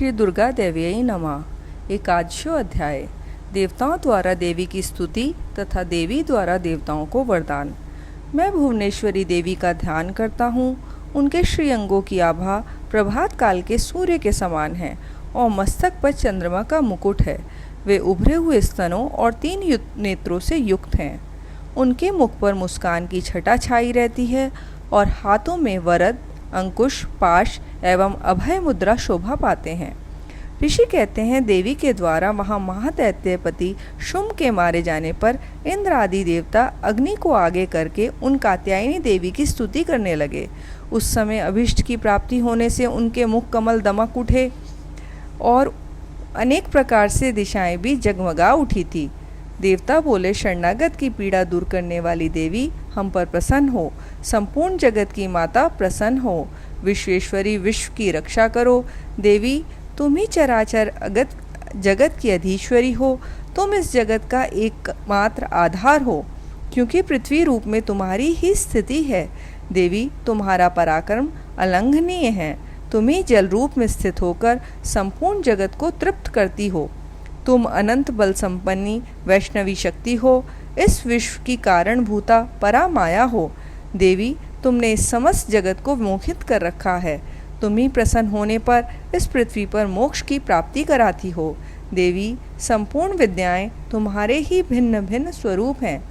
श्री दुर्गा देव्यै नमः। एकादशो अध्याय। देवताओं द्वारा देवी की स्तुति तथा देवी द्वारा देवताओं को वरदान। मैं भुवनेश्वरी देवी का ध्यान करता हूँ। उनके श्रीअंगों की आभा प्रभात काल के सूर्य के समान है और मस्तक पर चंद्रमा का मुकुट है। वे उभरे हुए स्तनों और 3 नेत्रों से युक्त हैं। उनके मुख पर मुस्कान की छटा छाई रहती है और हाथों में वरद, अंकुश, पाश एवं अभय मुद्रा शोभा पाते हैं। ऋषि कहते हैं, देवी के द्वारा वहाँ महादैत्यपति शुंभ के मारे जाने पर इंद्र आदि देवता अग्नि को आगे करके उन कात्यायनी देवी की स्तुति करने लगे। उस समय अभिष्ट की प्राप्ति होने से उनके मुख कमल दमक उठे और अनेक प्रकार से दिशाएं भी जगमगा उठी थी। देवता बोले, शरणागत की पीड़ा दूर करने वाली देवी हम पर प्रसन्न हो। संपूर्ण जगत की माता प्रसन्न हो। विश्वेश्वरी विश्व की रक्षा करो। देवी तुम ही चराचर जगत की अधीश्वरी हो। तुम इस जगत का एकमात्र आधार हो, क्योंकि पृथ्वी रूप में तुम्हारी ही स्थिति है। देवी तुम्हारा पराक्रम अलंघनीय है। तुम ही जल रूप में स्थित होकर संपूर्ण जगत को तृप्त करती हो। तुम अनंत बल संपन्नी वैष्णवी शक्ति हो। इस विश्व की कारण भूता परा माया हो। देवी तुमने इस समस्त जगत को मोहित कर रखा है। तुम ही प्रसन्न होने पर इस पृथ्वी पर मोक्ष की प्राप्ति कराती हो। देवी संपूर्ण विद्याएं तुम्हारे ही भिन्न भिन्न स्वरूप हैं।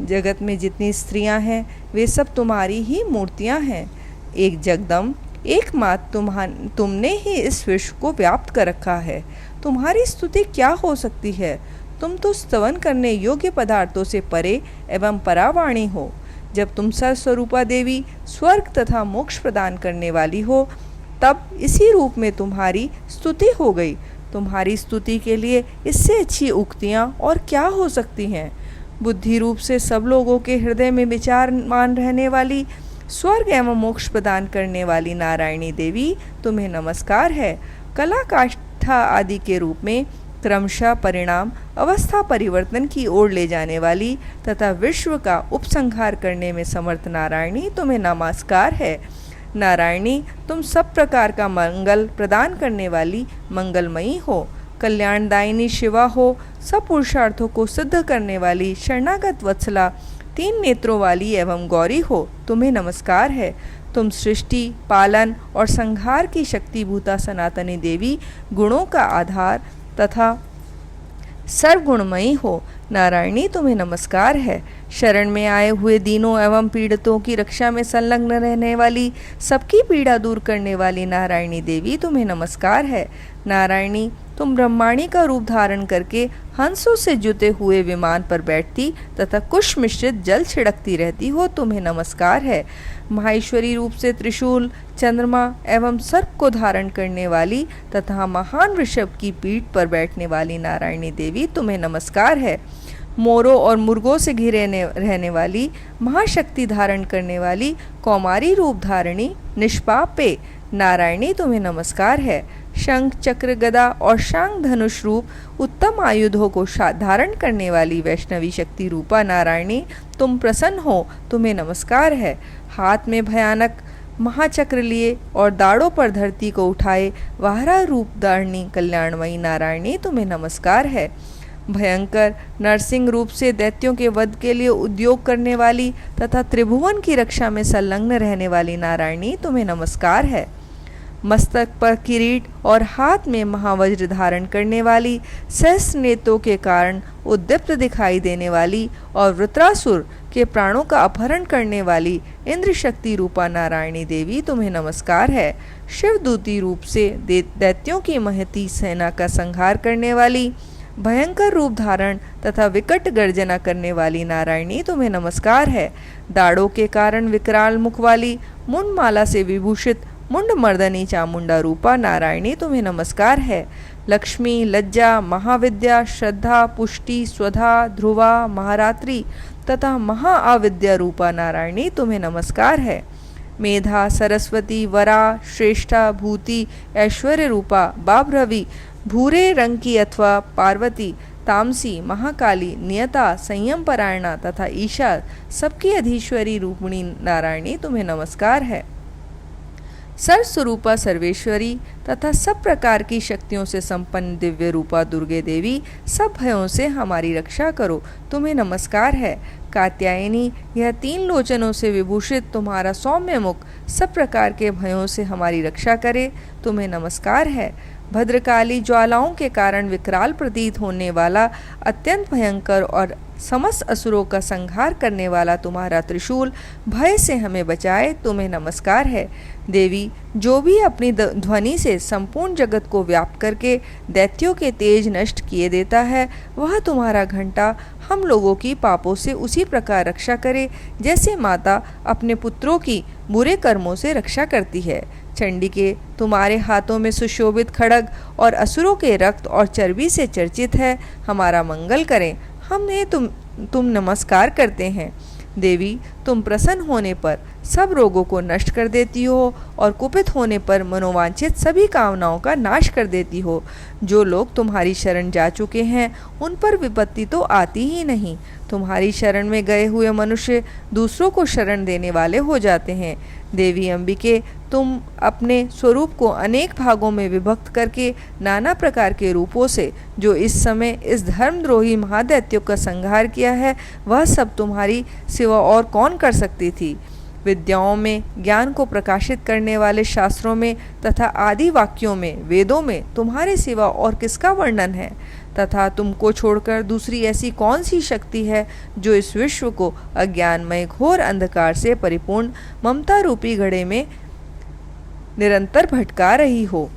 जगत में जितनी स्त्रियां हैं वे सब तुम्हारी ही मूर्तियां हैं। एक जगदम एकमात्र तुमने ही इस विश्व को व्याप्त कर रखा है। तुम्हारी स्तुति क्या हो सकती है? तुम तो स्तवन करने योग्य पदार्थों से परे एवं परावाणी हो। जब तुम सर्वस्वरूपा देवी स्वर्ग तथा मोक्ष प्रदान करने वाली हो, तब इसी रूप में तुम्हारी स्तुति हो गई। तुम्हारी स्तुति के लिए इससे अच्छी उक्तियाँ और क्या हो सकती हैं? बुद्धि रूप से सब लोगों के हृदय में विचारमान रहने वाली, स्वर्ग एवं मोक्ष प्रदान करने वाली नारायणी देवी तुम्हें नमस्कार है। कला काष्ठा आदि के रूप में क्रमशः परिणाम अवस्था परिवर्तन की ओर ले जाने वाली तथा विश्व का उपसंहार करने में समर्थ नारायणी तुम्हें नमस्कार है। नारायणी तुम सब प्रकार का मंगल प्रदान करने वाली मंगलमयी हो। कल्याणदायिनी शिवा हो। सब पुरुषार्थों को सिद्ध करने वाली शरणागत वत्सला 3 नेत्रों वाली एवं गौरी हो। तुम्हें नमस्कार है। तुम सृष्टि, पालन और संहार की शक्तिभूता सनातनी देवी, गुणों का आधार तथा सर्वगुणमयी हो। नारायणी तुम्हें नमस्कार है। शरण में आए हुए दीनों एवं पीड़ितों की रक्षा में संलग्न रहने वाली, सबकी पीड़ा दूर करने वाली नारायणी देवी तुम्हें नमस्कार है। नारायणी तुम ब्रह्माणी का रूप धारण करके हंसों से जुते हुए विमान पर बैठती तथा कुश मिश्रित जल छिड़कती रहती हो। तुम्हें नमस्कार है। माहेश्वरी रूप से त्रिशूल, चंद्रमा एवं सर्प को धारण करने वाली तथा महान वृषभ की पीठ पर बैठने वाली नारायणी देवी तुम्हें नमस्कार है। मोरों और मुर्गों से घिरे रहने वाली, महाशक्ति धारण करने वाली, कौमारी रूप धारणी निष्पापे नारायणी तुम्हें नमस्कार है। शंख, चक्र, गदा और शांग धनुष रूप उत्तम आयुधों को धारण करने वाली वैष्णवी शक्ति रूपा नारायणी तुम प्रसन्न हो। तुम्हें नमस्कार है। हाथ में भयानक महाचक्र लिए और दाढ़ों पर धरती को उठाए वाहरा रूप धारणी कल्याणमयी नारायणी तुम्हें नमस्कार है। भयंकर नरसिंह रूप से दैत्यों के वध के लिए उद्योग करने वाली तथा त्रिभुवन की रक्षा में संलग्न रहने वाली नारायणी तुम्हें नमस्कार है। मस्तक पर किरीट और हाथ में महावज्र धारण करने वाली, सहस्र नेत्रों के कारण उद्दीप्त दिखाई देने वाली और वृत्रासुर के प्राणों का अपहरण करने वाली इंद्र शक्ति रूपा नारायणी देवी तुम्हें नमस्कार है। शिवदूती रूप से दैत्यों की महती सेना का संहार करने वाली, भयंकर रूप धारण तथा विकट गर्जना करने वाली नारायणी तुम्हें नमस्कार है। दाढ़ों के कारण विकराल मुख वाली, मुंडमाला से विभूषित मुंड मर्दनी चामुंडा रूपा नारायणी तुम्हें नमस्कार है। लक्ष्मी, लज्जा, महाविद्या, श्रद्धा, पुष्टि, स्वधा, ध्रुवा, महारात्रि तथा महाअविद्या रूपा नारायणी तुम्हें नमस्कार है। मेधा, सरस्वती, वरा, श्रेष्ठा, भूति, ऐश्वर्य रूपा बाभ्रवी, भूरे रंग की अथवा पार्वती, तामसी, महाकाली, नियता, संयम परायणा तथा ईशा सबकी अधीश्वरी रूपिणी नारायणी तुम्हें नमस्कार है। सर्वस्वरूपा सर्वेश्वरी तथा सब प्रकार की शक्तियों से संपन्न दिव्य रूपा दुर्गे देवी, सब भयों से हमारी रक्षा करो, तुम्हें नमस्कार है। कात्यायनी, यह 3 लोचनों से विभूषित तुम्हारा सौम्य मुख सब प्रकार के भयों से हमारी रक्षा करे, तुम्हें नमस्कार है। भद्रकाली, ज्वालाओं के कारण विकराल प्रतीत होने वाला अत्यंत भयंकर और समस्त असुरों का संहार करने वाला तुम्हारा त्रिशूल भय से हमें बचाए, तुम्हें नमस्कार है। देवी, जो भी अपनी ध्वनि से संपूर्ण जगत को व्याप्त करके दैत्यों के तेज नष्ट किए देता है, वह तुम्हारा घंटा हम लोगों की पापों से उसी प्रकार रक्षा करे जैसे माता अपने पुत्रों की बुरे कर्मों से रक्षा करती है। चंडिके, तुम्हारे हाथों में सुशोभित खड्ग और असुरों के रक्त और चर्बी से चर्चित है, हमारा मंगल करें, हमने तुम नमस्कार करते हैं। देवी, तुम प्रसन्न होने पर सब रोगों को नष्ट कर देती हो और कुपित होने पर मनोवांछित सभी कामनाओं का नाश कर देती हो। जो लोग तुम्हारी शरण जा चुके हैं उन पर विपत्ति तो आती ही नहीं। तुम्हारी शरण में गए हुए मनुष्य दूसरों को शरण देने वाले हो जाते हैं। देवी अंबिके, तुम अपने स्वरूप को अनेक भागों में विभक्त करके नाना प्रकार के रूपों से जो इस समय इस धर्मद्रोही महादैत्यों का संहार किया है, वह सब तुम्हारी सिवा और कौन कर सकती थी। विद्याओं में, ज्ञान को प्रकाशित करने वाले शास्त्रों में तथा आदि वाक्यों में, वेदों में तुम्हारे सिवा और किसका वर्णन है? तथा तुमको छोड़कर दूसरी ऐसी कौन सी शक्ति है जो इस विश्व को अज्ञानमय घोर अंधकार से परिपूर्ण ममता रूपी घड़े में निरंतर भटका रही हो।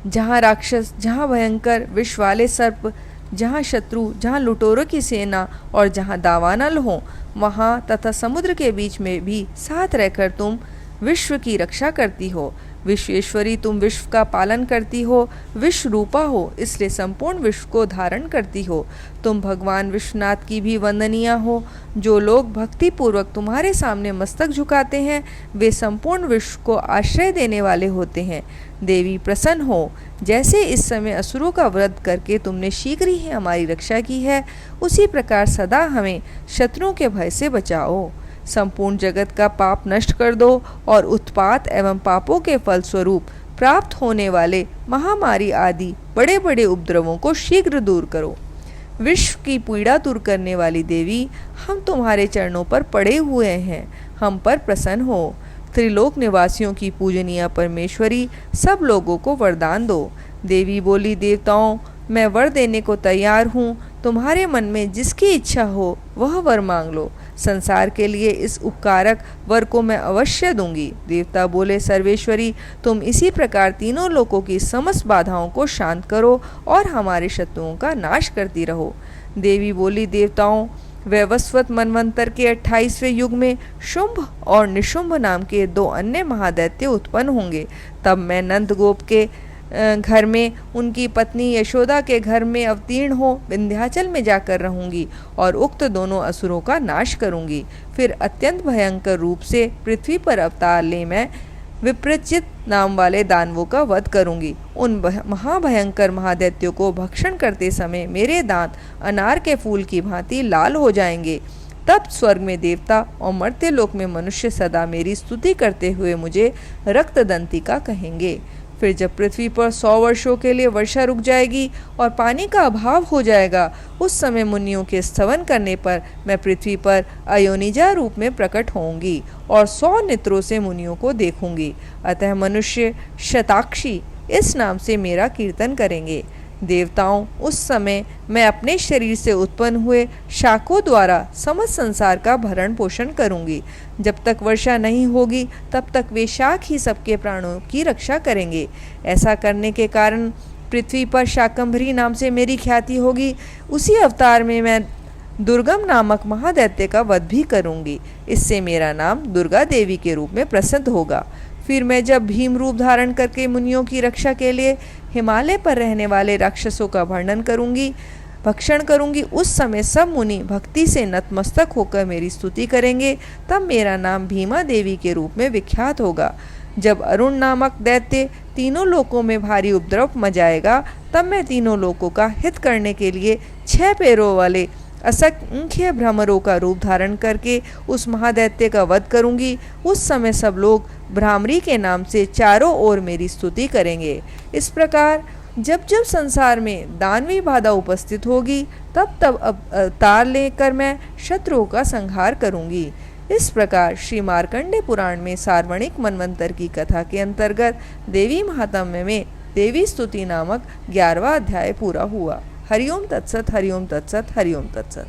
जहाँ राक्षस, जहाँ भयंकर विष वाले सर्प, जहाँ शत्रु, जहाँ लुटेरों की सेना और जहाँ दावानल हो, वहाँ तथा समुद्र के बीच में भी साथ रहकर तुम विश्व की रक्षा करती हो। विश्वेश्वरी, तुम विश्व का पालन करती हो, विश्व रूपा हो, इसलिए संपूर्ण विश्व को धारण करती हो। तुम भगवान विश्वनाथ की भी वंदनीय हो। जो लोग भक्ति पूर्वक तुम्हारे सामने मस्तक झुकाते हैं, वे संपूर्ण विश्व को आश्रय देने वाले होते हैं। देवी, प्रसन्न हो। जैसे इस समय असुरों का वध करके तुमने शीघ्र ही हमारी रक्षा की है, उसी प्रकार सदा हमें शत्रुओं के भय से बचाओ। संपूर्ण जगत का पाप नष्ट कर दो और उत्पात एवं पापों के फलस्वरूप प्राप्त होने वाले महामारी आदि बड़े बड़े उपद्रवों को शीघ्र दूर करो। विश्व की पीड़ा दूर करने वाली देवी, हम तुम्हारे चरणों पर पड़े हुए हैं, हम पर प्रसन्न हो। त्रिलोक निवासियों की पूजनीय परमेश्वरी, सब लोगों को वरदान दो। देवी बोली, देवताओं, मैं वर देने को तैयार हूँ, तुम्हारे मन में जिसकी इच्छा हो वह वर मांग लो। संसार के लिए इस उपकारक वर को मैं अवश्य दूंगी। देवता बोले, सर्वेश्वरी, तुम इसी प्रकार तीनों लोकों की समस्त बाधाओं को शांत करो और हमारे शत्रुओं का नाश करती रहो। देवी बोली, देवताओं, वैवस्वत मनवंतर के 28वें युग में शुंभ और निशुंभ नाम के 2 अन्य महादैत्य उत्पन्न होंगे। तब मैं नंदगोप के घर में, उनकी पत्नी यशोदा के घर में अवतीर्ण हो विंध्याचल में जाकर रहूंगी और उक्त दोनों असुरों का नाश करूंगी। फिर अत्यंत भयंकर रूप से पृथ्वी पर अवतार ले मैं विप्रचित नाम वाले दानवों का वध करूंगी। उन महाभयंकर महादैत्यों को भक्षण करते समय मेरे दांत अनार के फूल की भांति लाल हो जाएंगे। तब स्वर्ग में देवता और मर्त्य लोक में मनुष्य सदा मेरी स्तुति करते हुए मुझे रक्तदंतिका कहेंगे। फिर जब पृथ्वी पर 100 वर्षों के लिए वर्षा रुक जाएगी और पानी का अभाव हो जाएगा, उस समय मुनियों के स्तवन करने पर मैं पृथ्वी पर अयोनिजा रूप में प्रकट होंगी और 100 नेत्रों से मुनियों को देखूंगी। अतः मनुष्य शताक्षी इस नाम से मेरा कीर्तन करेंगे। देवताओं, उस समय मैं अपने शरीर से उत्पन्न हुए शाखों द्वारा समस्त संसार का भरण पोषण करूंगी। जब तक वर्षा नहीं होगी तब तक वे शाख ही सबके प्राणों की रक्षा करेंगे। ऐसा करने के कारण पृथ्वी पर शाकंभरी नाम से मेरी ख्याति होगी। उसी अवतार में मैं दुर्गम नामक महादैत्य का वध भी करूंगी। इससे मेरा नाम दुर्गा देवी के रूप में प्रसिद्ध होगा। फिर मैं जब भीम रूप धारण करके मुनियों की रक्षा के लिए हिमालय पर रहने वाले राक्षसों का वर्णन करूंगी, भक्षण करूंगी, उस समय सब मुनि भक्ति से नतमस्तक होकर मेरी स्तुति करेंगे। तब मेरा नाम भीमा देवी के रूप में विख्यात होगा। जब अरुण नामक दैत्य तीनों लोकों में भारी उपद्रव मचाएगा, तब मैं तीनों लोकों का हित करने के लिए 6 पैरों वाले असंख्य भ्रमरों का रूप धारण करके उस महादैत्य का वध करूंगी। उस समय सब लोग भ्रामरी के नाम से चारों ओर मेरी स्तुति करेंगे। इस प्रकार जब जब संसार में दानवी बाधा उपस्थित होगी तब तब अवतार लेकर मैं शत्रुओं का संहार करूंगी। इस प्रकार श्री मार्कंडे पुराण में सार्वणिक मनवंतर की कथा के अंतर्गत देवी महात्म्य में देवी स्तुति नामक 11वां अध्याय पूरा हुआ। हरिओम तत्सत, हरिओम तत्सत, हरिओम तत्सत।